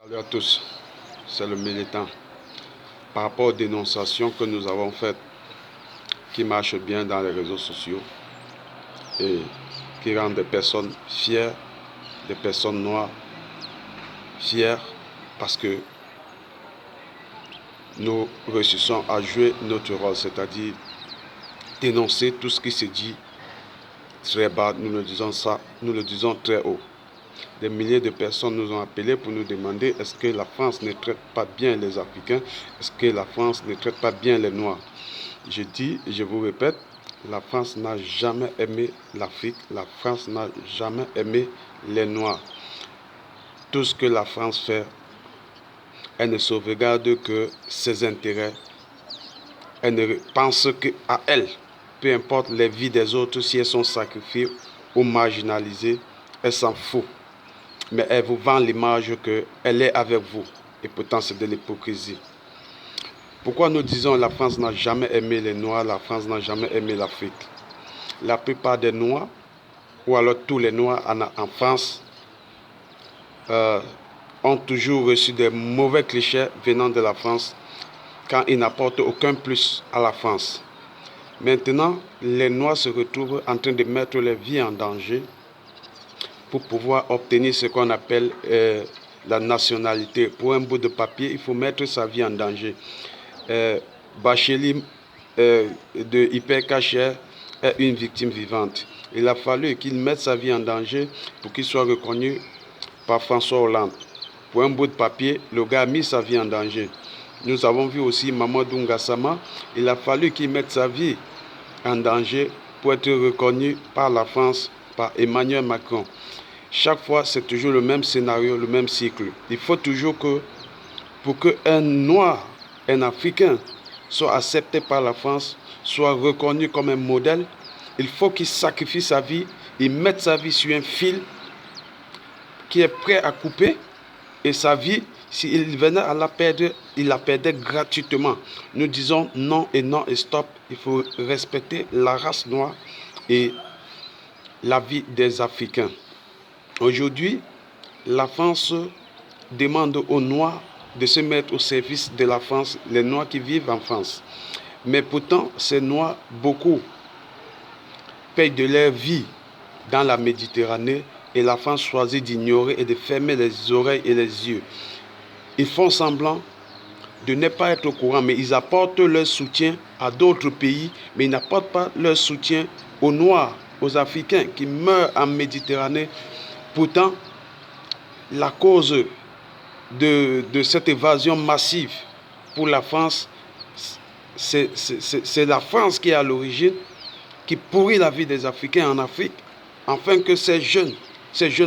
Salut à tous, c'est le militant. Par rapport aux dénonciations que nous avons faites, qui marchent bien dans les réseaux sociaux et qui rendent des personnes fières, des personnes noires fières, parce que nous réussissons à jouer notre rôle, c'est-à-dire dénoncer tout ce qui se dit très bas, nous le disons ça, nous le disons très haut. Des milliers de personnes nous ont appelés pour nous demander est-ce que la France ne traite pas bien les Africains, est-ce que la France ne traite pas bien les Noirs. Je dis, je vous répète, la France n'a jamais aimé l'Afrique, la France n'a jamais aimé les Noirs. Tout ce que la France fait, elle ne sauvegarde que ses intérêts, elle ne pense qu'à elle. Peu importe les vies des autres, si elles sont sacrifiées ou marginalisées, elle s'en fout. Mais elle vous vend l'image qu'elle est avec vous. Et pourtant, c'est de l'hypocrisie. Pourquoi nous disons que la France n'a jamais aimé les Noirs, la France n'a jamais aimé l'Afrique? La plupart des Noirs, ou alors tous les Noirs en France, ont toujours reçu des mauvais clichés venant de la France, quand ils n'apportent aucun plus à la France. Maintenant, les Noirs se retrouvent en train de mettre leur vie en danger pour pouvoir obtenir ce qu'on appelle la nationalité. Pour un bout de papier, il faut mettre sa vie en danger. Bacheli de Hypercacher est une victime vivante. Il a fallu qu'il mette sa vie en danger pour qu'il soit reconnu par François Hollande. Pour un bout de papier, le gars a mis sa vie en danger. Nous avons vu aussi Mamadou Ngassama. Il a fallu qu'il mette sa vie en danger pour être reconnu par la France, par Emmanuel Macron. Chaque fois, c'est toujours le même scénario, le même cycle. Il faut toujours que, pour qu'un Noir, un Africain, soit accepté par la France, soit reconnu comme un modèle, il faut qu'il sacrifie sa vie, il mette sa vie sur un fil qui est prêt à couper, et sa vie, s'il venait à la perdre, il la perdait gratuitement. Nous disons non et stop. Il faut respecter la race noire et la vie des Africains. Aujourd'hui, la France demande aux Noirs de se mettre au service de la France, les Noirs qui vivent en France. Mais pourtant, ces Noirs, beaucoup, payent de leur vie dans la Méditerranée et la France choisit d'ignorer et de fermer les oreilles et les yeux. Ils font semblant de ne pas être au courant, mais ils apportent leur soutien à d'autres pays, mais ils n'apportent pas leur soutien aux Noirs, aux Africains qui meurent en Méditerranée. Pourtant, la cause de cette évasion massive pour la France, c'est la France qui est à l'origine, qui pourrit la vie des Africains en Afrique, afin que ces jeunes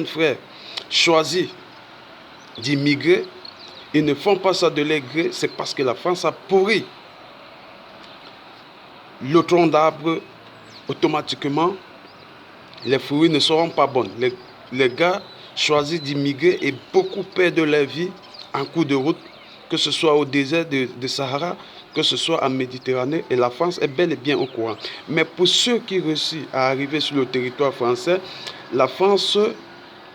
frères choisissent d'immigrer. Ils ne font pas ça de leur gré, c'est parce que la France a pourri le tronc d'arbre. Automatiquement, les fruits ne seront pas bons. Les gars choisissent d'immigrer et beaucoup perdent leur vie en cours de route, que ce soit au désert de Sahara, que ce soit en Méditerranée, et la France est bel et bien au courant. Mais pour ceux qui réussissent à arriver sur le territoire français, la France